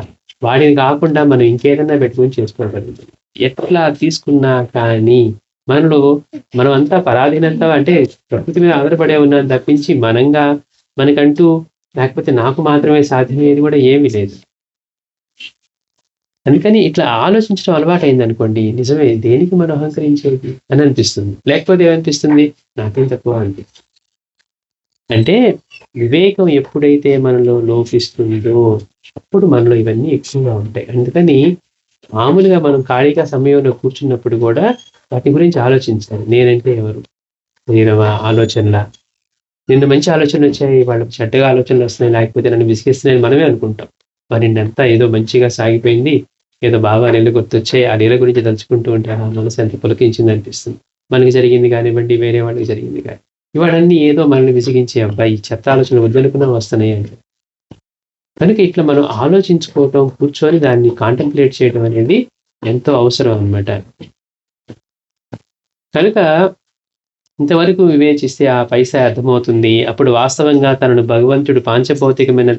Speaker 1: వాడిని కాకుండా మనం ఇంకేదన్నా పెట్టుకుని చేసుకోగలుగుతాం. ఎట్లా తీసుకున్నా కానీ మనలో మనం అంతా పరాధీనంతా, అంటే ప్రకృతి మీద ఆధారపడే ఉన్నాం తప్పించి మనంగా మనకంటూ, లేకపోతే నాకు మాత్రమే సాధ్యమేది కూడా ఏమీ లేదు. అందుకని ఇట్లా ఆలోచించడం అలవాటు అయింది అనుకోండి, నిజమే దేనికి మనం అహంకరించేది అని అనిపిస్తుంది. లేకపోతే ఏమనిపిస్తుంది, నాకేం తక్కువ అనిపిస్తుంది. అంటే వివేకం ఎప్పుడైతే మనలో లోపిస్తుందో అప్పుడు మనలో ఇవన్నీ ఎక్కువగా ఉంటాయి. అందుకని మామూలుగా మనం ఖాళీగా సమయంలో కూర్చున్నప్పుడు కూడా వాటి గురించి ఆలోచించాలి. నేనంటే ఎవరు, నేను ఆలోచనల, నిన్న మంచి ఆలోచనలు వచ్చాయి, వాళ్ళకి చెడ్డగా ఆలోచనలు వస్తున్నాయి, లేకపోతే నన్ను విసిగిస్తున్నాయని మనమే అనుకుంటాం. మరి నిన్నంతా ఏదో మంచిగా సాగిపోయింది, ఏదో బాగా నీళ్ళు గుర్తొచ్చాయి, ఆ నీళ్ళ గురించి తలుచుకుంటూ ఉంటే ఆ మనసు ఎంత పులకించింది అనిపిస్తుంది. మనకి జరిగింది కానివ్వండి, వేరే వాళ్ళకి జరిగింది కానీ, ఇవాళన్నీ ఏదో మనల్ని విసిగించే, అబ్బాయి చెత్త ఆలోచనలు వద్దనుకున్నా వస్తున్నాయి అంటే. కనుక ఇట్లా మనం ఆలోచించుకోవటం, కూర్చొని దాన్ని కాంటెంప్లేట్ చేయడం అనేది ఎంతో అవసరం అన్నమాట. కనుక ఇంతవరకు వివేచిస్తే ఆ పైసా అర్థమవుతుంది. అప్పుడు వాస్తవంగా తనను భగవంతుడు పాంచభౌతికమైన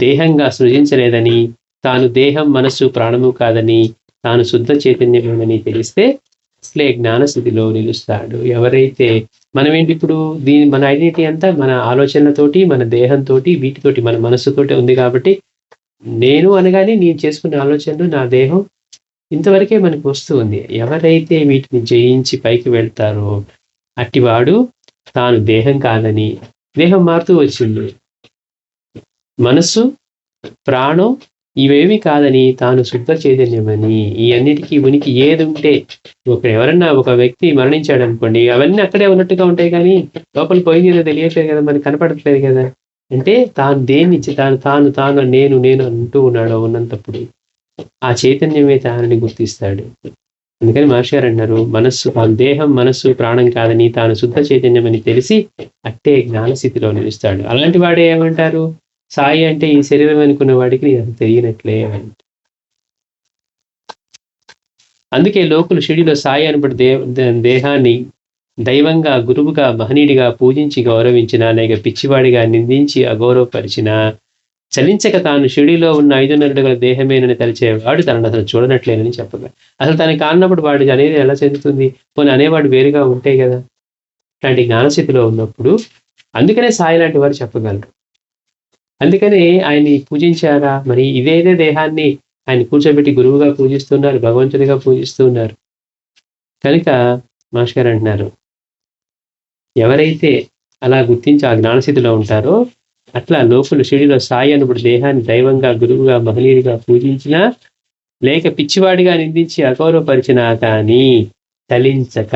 Speaker 1: దేహంగా సృజించలేదని, తాను దేహం, మనస్సు, ప్రాణము కాదని, తాను శుద్ధ చైతన్యమేనని తెలిస్తే అసలే జ్ఞానస్థితిలో నిలుస్తాడు. ఎవరైతే మనమేంటి ఇప్పుడు మన ఐడెంటిటీ అంతా మన ఆలోచనలతోటి, మన దేహంతో, వీటితోటి, మన మనస్సుతోటి ఉంది. కాబట్టి నేను అనగానే నేను చేసుకునే ఆలోచనలు, నా దేహం, ఇంతవరకే మనకు వస్తూ ఉంది. ఎవరైతే వీటిని జయించి పైకి వెళ్తారో అట్టివాడు తాను దేహం కాదని, దేహం మారుతూ వచ్చింది, మనస్సు, ప్రాణం ఇవేవి కాదని తాను శుద్ధ చైతన్యమని, ఈ అన్నిటికీ ఉనికి ఏది ఉంటే, ఎవరన్నా ఒక వ్యక్తి మరణించాడు అనుకోండి, అవన్నీ అక్కడే ఉన్నట్టుగా ఉంటాయి కానీ లోపల పోయింది ఏదో తెలియట్లేదు కదా, మనకి కనపడట్లేదు కదా. అంటే తాను దేన్నిచ్చి తాను తాను తాను నేను నేను అంటూ ఉన్నాడో ఉన్నంతప్పుడు ఆ చైతన్యమే తానని గుర్తిస్తాడు. అందుకని మహర్షి గారు అన్నారు, మనస్సు దేహం మనస్సు ప్రాణం కాదని తాను శుద్ధ చైతన్యం అని తెలిసి అట్టే జ్ఞానస్థితిలో నిలుస్తాడు. అలాంటి వాడే ఏమంటారు, సాయి అంటే ఈ శరీరం అనుకున్న వాడికి అది తెలియనట్లే. అందుకే లోకులు షిడిలో సాయి అనబడి దేహాన్ని దైవంగా, గురువుగా, మహనీయుడిగా పూజించి గౌరవించిన, లేక పిచ్చివాడిగా నిందించి అగౌరవపరిచిన, చలించక తాను షిడిలో ఉన్న 5.5 అడుగుల దేహమేనని తలిచేవాడు తనను అసలు చూడనట్లేనని చెప్పగా, అసలు తనకి కానప్పుడు వాడు అనేది ఎలా చెందుతుంది, పోనీ అనేవాడు వేరుగా ఉంటే కదా. ఇట్లాంటి జ్ఞానస్థితిలో ఉన్నప్పుడు అందుకనే సాయి లాంటి వారు చెప్పగలరు. అందుకనే ఆయన్ని పూజించారా, మరి ఇదేదే దేహాన్ని ఆయన కూర్చోబెట్టి గురువుగా పూజిస్తున్నారు, భగవంతుడిగా పూజిస్తున్నారు. కనుక మాస్టర్ గారు అంటున్నారు, ఎవరైతే అలా గుర్తించి ఆ జ్ఞానస్థితిలో ఉంటారో అట్లా లోకులు షిడిలో సాయి అనుబడి దేహాన్ని దైవంగా, గురువుగా, మహనీయుడిగా పూజించినా, లేక పిచ్చివాడిగా నిందించి అగౌరవపరిచినా కానీ తలించక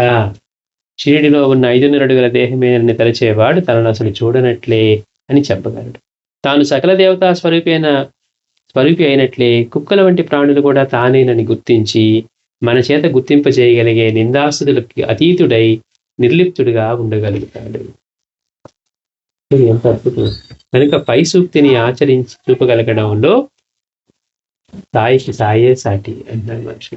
Speaker 1: షిరిడిలో ఉన్న 5.5 అడుగుల దేహమేనని తలచేవాడు తనను అసలు చూడనట్లే అని చెప్పగలడు. తాను సకల దేవతా స్వరూపి అయినట్లే కుక్కల వంటి ప్రాణులు కూడా తానేనని గుర్తించి మన చేత గుర్తింపజేయగలిగే నిందాస్తుతులకి అతీతుడై నిర్లిప్తుడిగా ఉండగలుగుతాడు. ఎంత అద్భుతం. కనుక పై సూక్తిని ఆచరించి చూపగలగడంలో సాయికి సాయే సాటి అంటున్నారు మనిషి.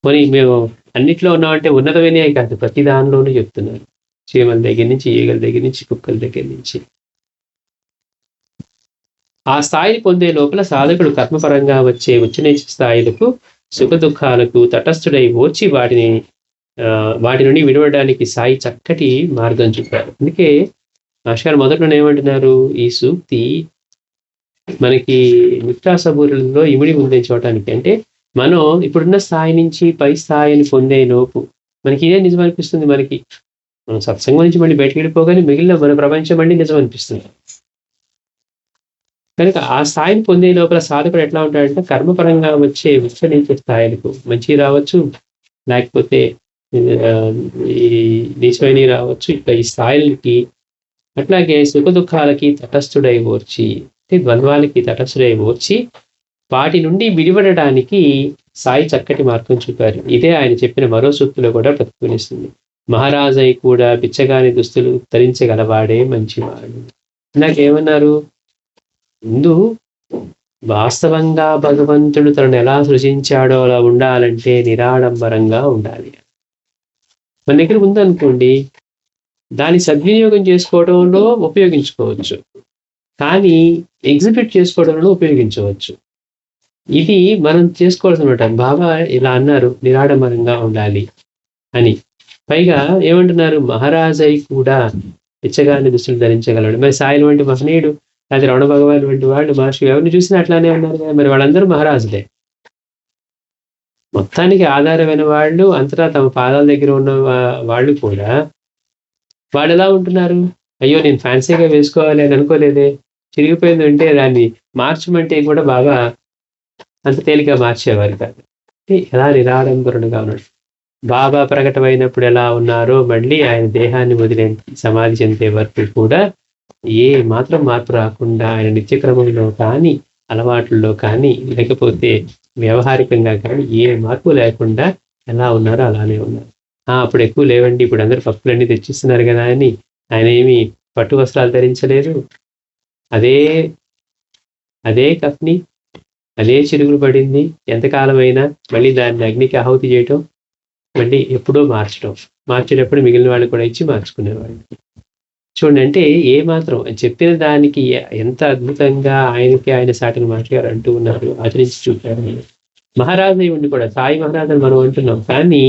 Speaker 1: పోనీ మేము అన్నిట్లో ఉన్నామంటే ఉన్నతమైనవి కాదు, ప్రతి దానిలోనూ చెప్తున్నారు. చీమల దగ్గర నుంచి, ఈగల దగ్గర నుంచి, కుక్కల దగ్గర నుంచి. ఆ స్థాయిని పొందే లోపల సాధకుడు కర్మపరంగా వచ్చే ఉచ్చనీచ స్థాయిలకు, సుఖ దుఃఖాలకు తటస్థుడై ఓచి వాటి నుండి విడవడానికి సాయి చక్కటి మార్గం చూపారు. అందుకే మాస్టర్ మొదట్లో ఏమంటున్నారు, ఈ సూక్తి మనకి నిత్యాసబూరులలో ఇమిడి ఉండే చూడటానికి. అంటే మనం ఇప్పుడున్న స్థాయి నుంచి పై స్థాయిని పొందే లోపు మనకి ఇదే నిజం అనిపిస్తుంది. మనం సత్సంగం నుంచి మళ్ళీ బయటకు వెళ్ళిపోగానే మిగిలిన మన ప్రపంచం మళ్ళీ నిజం అనిపిస్తుంది. కనుక ఆ స్థాయిని పొందే లోపల సాధకుడు ఎట్లా ఉంటాడంటే కర్మపరంగా వచ్చే ఉచ్చనీచ స్థాయిలకు మంచి రావచ్చు, లేకపోతే ఈ నీచమైనవి రావచ్చు. ఇట్లా ఈ స్థాయిలకి, అట్లాగే సుఖ దుఃఖాలకి తటస్థుడై ఓర్చి, ద్వంద్వాలకి తటస్థుడై ఓర్చి వాటి నుండి విడిపడడానికి సాయి చక్కటి మార్గం చూపారు. ఇదే ఆయన చెప్పిన మరో సూక్తిలో కూడా ప్రతిఫలిస్తుంది. మహారాజై కూడా బిచ్చగాని దుస్తులు ధరించగలవాడే మంచివాడు. నాకేమన్నారు, ముందు వాస్తవంగా భగవంతుడు తనను ఎలా సృజించాడో అలా ఉండాలంటే నిరాడంబరంగా ఉండాలి. మన దగ్గర ఉందనుకోండి, దాన్ని సద్వినియోగం చేసుకోవడంలో ఉపయోగించుకోవచ్చు, కానీ ఎగ్జిబిట్ చేసుకోవడంలో ఉపయోగించవచ్చు. ఇది మనం చేసుకోవాల్సిన. బాబా ఇలా అన్నారు, నిరాడంబరంగా ఉండాలి అని. పైగా ఏమంటున్నారు, మహారాజై కూడా పిచ్చగాని దుస్తులు ధరించగలడు. మరి సాయిల్ వంటి మహనీయుడు, లేదా రమణ భగవాన్ వంటి వాళ్ళు, మహర్షి ఎవరిని చూసినా అట్లానే ఉన్నారు కదా. మరి వాళ్ళందరూ మహారాజులే. మొత్తానికి ఆధారమైన వాళ్ళు, అంతటా తమ పాదాల దగ్గర ఉన్న వాళ్ళు కూడా వాళ్ళు ఎలా ఉంటున్నారు, అయ్యో నేను ఫ్యాన్సీగా వేసుకోవాలి అని అనుకోలేదే, చిరిగిపోయింది అంటే దాన్ని మార్చమంటే కూడా బాగా అంత తేలిక మార్చేవారు కాదు. ఎలా నిరాడంబరుడుగా ఉన్నాడు. బాబా ప్రకటమైనప్పుడు ఎలా ఉన్నారో మళ్ళీ ఆయన దేహాన్ని వదిలే సమాధి చెందే వరకు కూడా ఏ మాత్రం మార్పు రాకుండా ఆయన నిత్యక్రమంలో కానీ, అలవాట్లలో కానీ, లేకపోతే వ్యవహారికంగా కానీ ఏ మార్పు లేకుండా ఎలా ఉన్నారో అలానే ఉన్నారు. అప్పుడు ఎక్కువ లేవండి, ఇప్పుడు అందరూ పప్పులన్నీ తెచ్చిస్తున్నారు కదా అని ఆయన ఏమి పట్టు వస్త్రాలు ధరించలేదు. అదే కఫ్ని, అదే చిరుగులు పడింది. ఎంతకాలమైనా మళ్ళీ దాన్ని అగ్నికి ఆహుతి చేయటం, మళ్ళీ ఎప్పుడో మార్చేటప్పుడు మిగిలిన వాళ్ళు కూడా ఇచ్చి మార్చుకునేవాళ్ళు. చూడండి, అంటే ఏ మాత్రం చెప్పిన దానికి ఎంత అద్భుతంగా ఆయన సాటిని మాస్టర్ గారు అంటూ ఉన్నారు, ఆచరించి చూపారు. మహారాజు ఉండి కూడా సాయి మహారాజు మనం అంటున్నాం, కానీ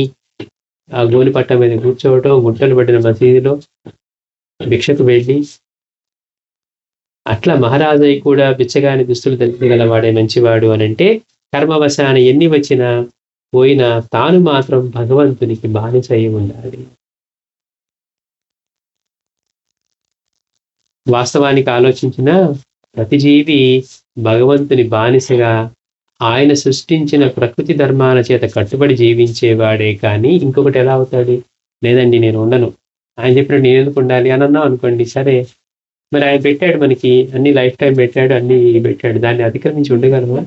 Speaker 1: ఆ గోని పట్ట మీద కూర్చోవటం, గుంటలు పట్టిన మసీదులో భిక్షకు వెళ్ళి, అట్లా మహారాజై కూడా బిచ్చగాని దుస్తులు ధరించగలవాడే మంచివాడు అని అంటే, కర్మవశాన ఎన్ని వచ్చినా పోయినా తాను మాత్రం భగవంతునికి బానిస అయి ఉండాలి. వాస్తవానికి ఆలోచించిన ప్రతి జీవి భగవంతుని బానిసగా ఆయన సృష్టించిన ప్రకృతి ధర్మాల చేత కట్టుబడి జీవించేవాడే కానీ ఇంకొకటి ఎలా అవుతాడు? లేదండి నేను ఉండను, ఆయన చెప్పినట్టు నేను ఎందుకు ఉండాలి అని అన్నాం అనుకోండి, సరే మరి ఆయన పెట్టాడు మనకి అన్ని, లైఫ్ టైం పెట్టాడు, అన్ని పెట్టాడు, దాన్ని అతిక్రమించి ఉండగలమా?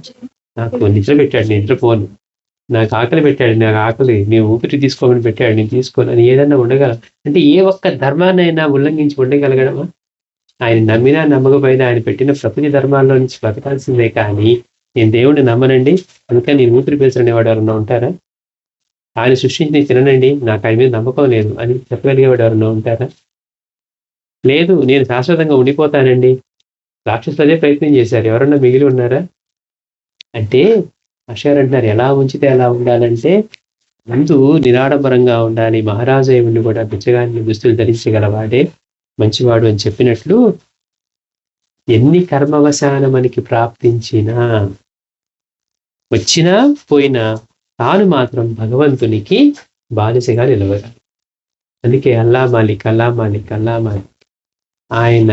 Speaker 1: నాకు నిద్ర పెట్టాడు, నేను నిద్రపోను, నాకు ఆకలి పెట్టాడు, నాకు ఆకలి, నేను ఊపిరి తీసుకోమని పెట్టాడు, నేను తీసుకోను అని ఏదన్నా ఉండగలం అంటే ఏ ఒక్క ధర్మాన్నైనా ఉల్లంఘించి ఉండగలగడమా? ఆయన నమ్మినా నమ్మకపోయినా ఆయన పెట్టిన ప్రకృతి ధర్మాల్లో నుంచి బతకాల్సిందే కానీ నేను దేవుణ్ణి నమ్మనండి అందుకని నేను ఊపిరి పీల్చనేవాడు ఎవరన్నా ఉంటారా? ఆయన సృష్టించి తిననండి, నాకు ఆయన మీద నమ్మకం లేదు అని చెప్పగలిగేవాడు ఎవరన్నా ఉంటారా? లేదు, నేను శాశ్వతంగా ఉండిపోతానండి, రాక్షసులు అదే ప్రయత్నం చేశారు, ఎవరన్నా మిగిలి ఉన్నారా? అంటే అషార్ అంటున్నారు ఎలా ఉంచితే ఎలా ఉండాలంటే ముందు నిరాడంబరంగా ఉండాలి, మహారాజు ఉండి కూడా బిచ్చగాన్ని దుస్తులు ధరించగలవాడే మంచివాడు అని చెప్పినట్లు ఎన్ని కర్మవశాన మనకి ప్రాప్తించినా వచ్చినా పోయినా తాను మాత్రం భగవంతునికి బానిసగా నిలవగాలి. అందుకే అల్లా మాలిక్ అల్లా మాలిక్ అల్లా మాలిక్ ఆయన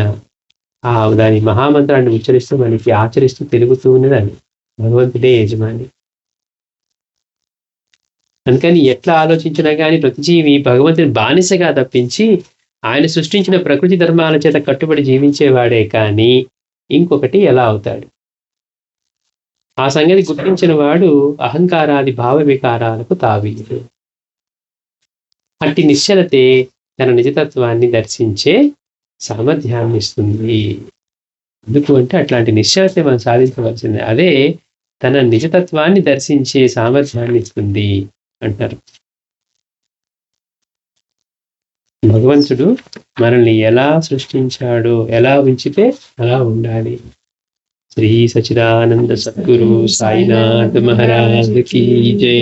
Speaker 1: దాని మహామంత్రాన్ని ఉచ్చరిస్తూ మనకి ఆచరిస్తూ తిరుగుతూ ఉన్నదని భగవంతుడే యజమాని. అందుకని ఎట్లా ఆలోచించినా కానీ ప్రతి జీవి భగవంతుని బానిసగా తప్పించి ఆయన సృష్టించిన ప్రకృతి ధర్మాల చేత కట్టుబడి జీవించేవాడే కానీ ఇంకొకటి ఎలా అవుతాడు? ఆ సంగతి గుర్తించిన వాడు అహంకారాది భావ వికారాలకు తావీదు. అట్టి నిశ్చలతే తన నిజతత్వాన్ని దర్శించే సామర్థ్యాన్ని ఇస్తుంది. ఎందుకు అంటే అట్లాంటి నిశ్చలతే మనం సాధించవలసిందే, అదే తన నిజతత్వాన్ని దర్శించే సామర్థ్యాన్ని ఇస్తుంది అంటారు. భగవంతుడు మనల్ని ఎలా సృష్టించాడో ఎలా ఉంచితే అలా ఉండాలి. శ్రీ సచిదానంద సద్గురు సాయినాథ్ మహారాజ్ కీ జై.